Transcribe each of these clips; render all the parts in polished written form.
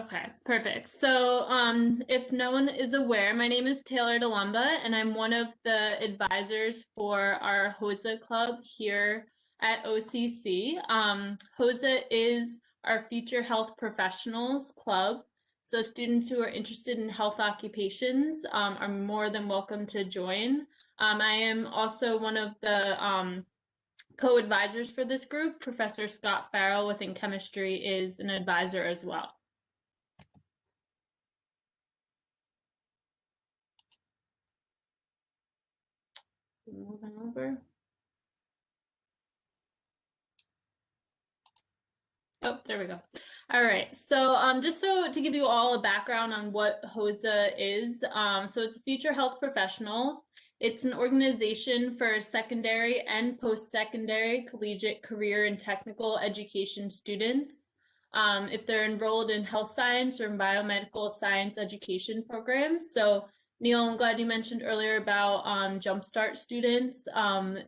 Okay, perfect. So, if no one is aware, my name is Taylor Delumba, and I'm one of the advisors for our HOSA Club here at OCC. HOSA is our Future Health Professionals Club. So, students who are interested in health occupations are more than welcome to join. I am also one of the co-advisors for this group. Professor Scott Farrell within chemistry is an advisor as well. Moving over. Oh, there we go. All right. So just so to give you all a background on what HOSA is, so it's Future Health Professionals. It's an organization for secondary and post-secondary collegiate career and technical education students. If they're enrolled in health science or biomedical science education programs. So Neil, I'm glad you mentioned earlier about Jumpstart students.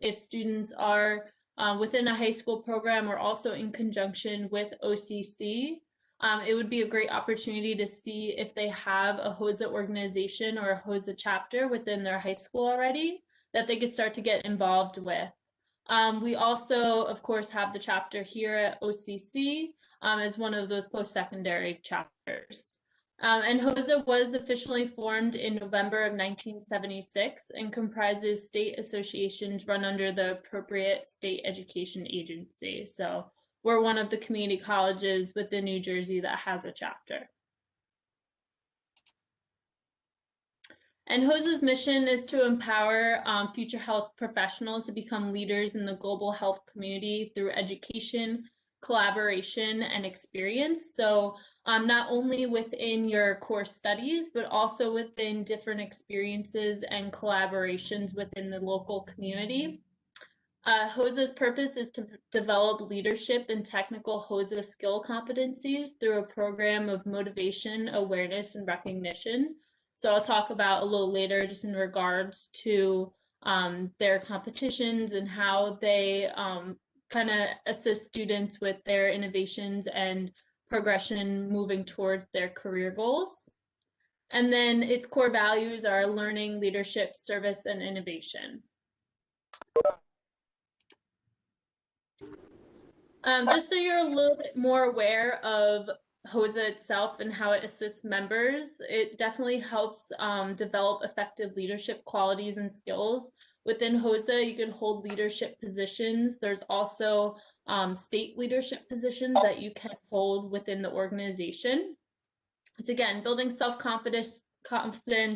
If students are within a high school program or also in conjunction with OCC, it would be a great opportunity to see if they have a HOSA organization or a HOSA chapter within their high school already that they could start to get involved with. We also, of course, have the chapter here at OCC as one of those post-secondary chapters. And HOSA was officially formed in November of 1976 and comprises state associations run under the appropriate state education agency. So we're one of the community colleges within New Jersey that has a chapter. And HOSA's mission is to empower future health professionals to become leaders in the global health community through education, collaboration, and experience. So not only within your core studies, but also within different experiences and collaborations within the local community. HOSA's purpose is to develop leadership and technical HOSA skill competencies through a program of motivation, awareness, and recognition. So I'll talk about a little later just in regards to their competitions and how they kind of assist students with their innovations and progression moving towards their career goals. And then its core values are learning, leadership, service, and innovation. Just so you're a little bit more aware of HOSA itself and how it assists members, it definitely helps develop effective leadership qualities and skills. Within HOSA, you can hold leadership positions. There's also state leadership positions that you can hold within the organization. It's again, building self-confidence,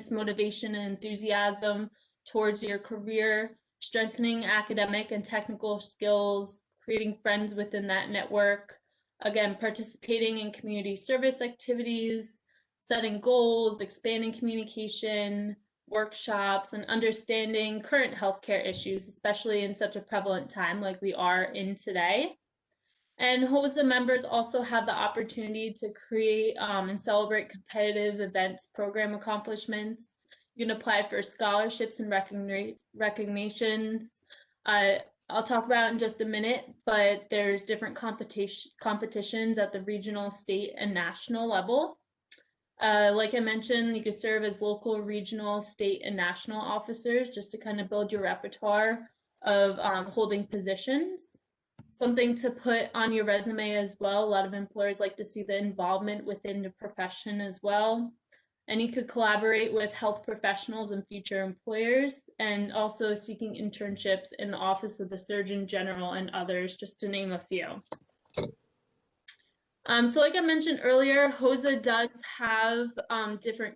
motivation, and enthusiasm towards your career, strengthening academic and technical skills, creating friends within that network, again, participating in community service activities, setting goals, expanding communication, workshops, and understanding current healthcare issues, especially in such a prevalent time like we are in today. And HOSA members also have the opportunity to create and celebrate competitive events, program accomplishments. You can apply for scholarships and recognitions. I'll talk about in just a minute, but there's different competitions at the regional, state, and national level. Like I mentioned, you could serve as local, regional, state, and national officers just to kind of build your repertoire of holding positions. Something to put on your resume as well. A lot of employers like to see the involvement within the profession as well. And you could collaborate with health professionals and future employers, and also seeking internships in the Office of the Surgeon General and others, just to name a few. So like I mentioned earlier, HOSA does have different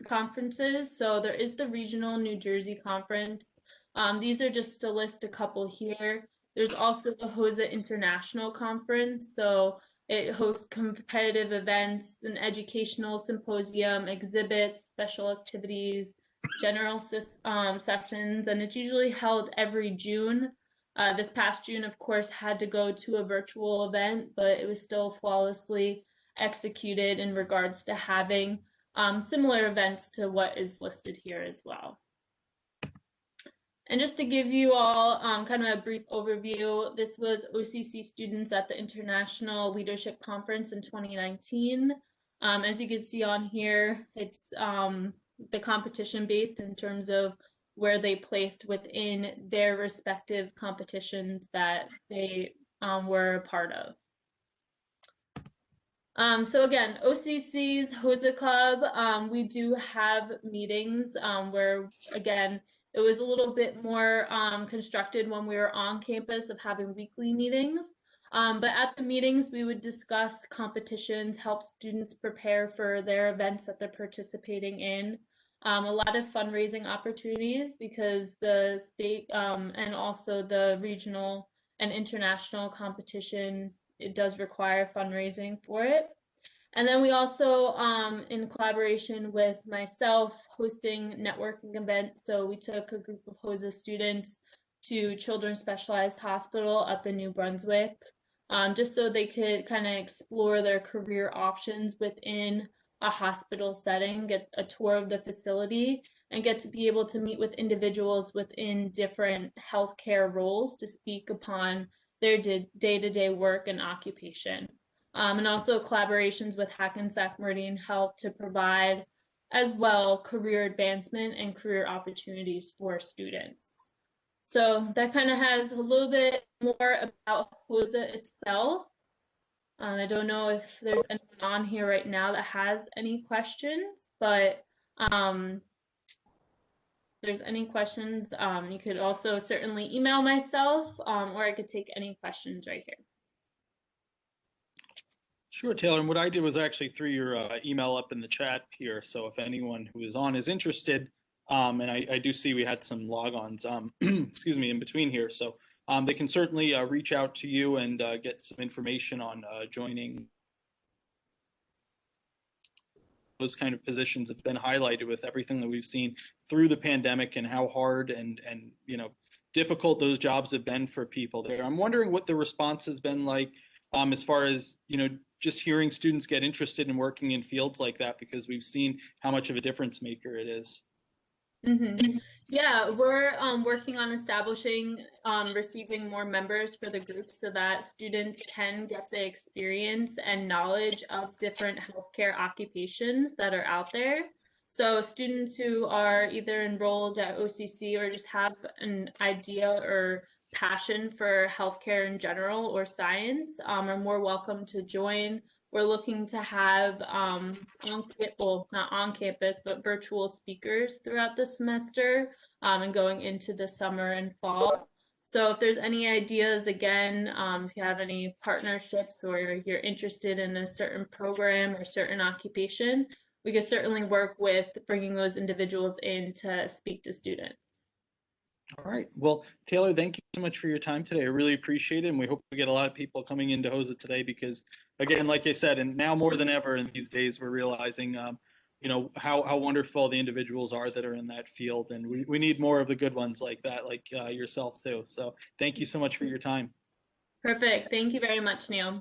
conferences. So there is the Regional New Jersey Conference. These are just to list a couple here. There's also the HOSA International Conference. So it hosts competitive events, an educational symposium, exhibits, special activities, general sessions, and it's usually held every June. This past June, of course, had to go to a virtual event, but it was still flawlessly executed in regards to having similar events to what is listed here as well. And just to give you all kind of a brief overview, this was OCC students at the International Leadership Conference in 2019. As you can see on here, it's the competition based in terms of where they placed within their respective competitions that they were a part of. So again, OCC's HOSA Club, we do have meetings where, again, it was a little bit more constructed when we were on campus of having weekly meetings. But at the meetings, we would discuss competitions, help students prepare for their events that they're participating in. A lot of fundraising opportunities because the state and also the regional and international competition, it does require fundraising for it. And then we also, in collaboration with myself, hosting networking events. So we took a group of HOSA students to Children's Specialized Hospital up in New Brunswick, just so they could kind of explore their career options within a hospital setting, get a tour of the facility, and get to be able to meet with individuals within different healthcare roles to speak upon their day-to-day work and occupation. And also collaborations with Hackensack Meridian Health to provide as well career advancement and career opportunities for students. So that kind of has a little bit more about HOSA itself. I don't know if there's anyone on here right now that has any questions, but if there's any questions, you could also certainly email myself, or I could take any questions right here. Sure, Taylor. And what I did was actually threw your email up in the chat here. So if anyone who is on is interested, and I do see we had some logons, excuse me, in between here. So they can certainly reach out to you and get some information on joining. Those kind of positions have been highlighted with everything that we've seen through the pandemic and how hard and difficult those jobs have been for people there. I'm wondering what the response has been like as far as just hearing students get interested in working in fields like that, because we've seen how much of a difference maker it is. Mm-hmm. Yeah, we're working on establishing, receiving more members for the group so that students can get the experience and knowledge of different healthcare occupations that are out there. So students who are either enrolled at OCC or just have an idea or passion for healthcare in general or science are more welcome to join. We're looking to have not on campus, but virtual speakers throughout the semester and going into the summer and fall. So if there's any ideas, again, if you have any partnerships or you're interested in a certain program or certain occupation, we could certainly work with bringing those individuals in to speak to students. All right. Well, Taylor, thank you so much for your time today. I really appreciate it. And we hope we get a lot of people coming into HOSA today because, again, like I said, and now more than ever in these days, we're realizing, how wonderful the individuals are that are in that field. And we need more of the good ones like that, like yourself too. So thank you so much for your time. Perfect. Thank you very much, Neil.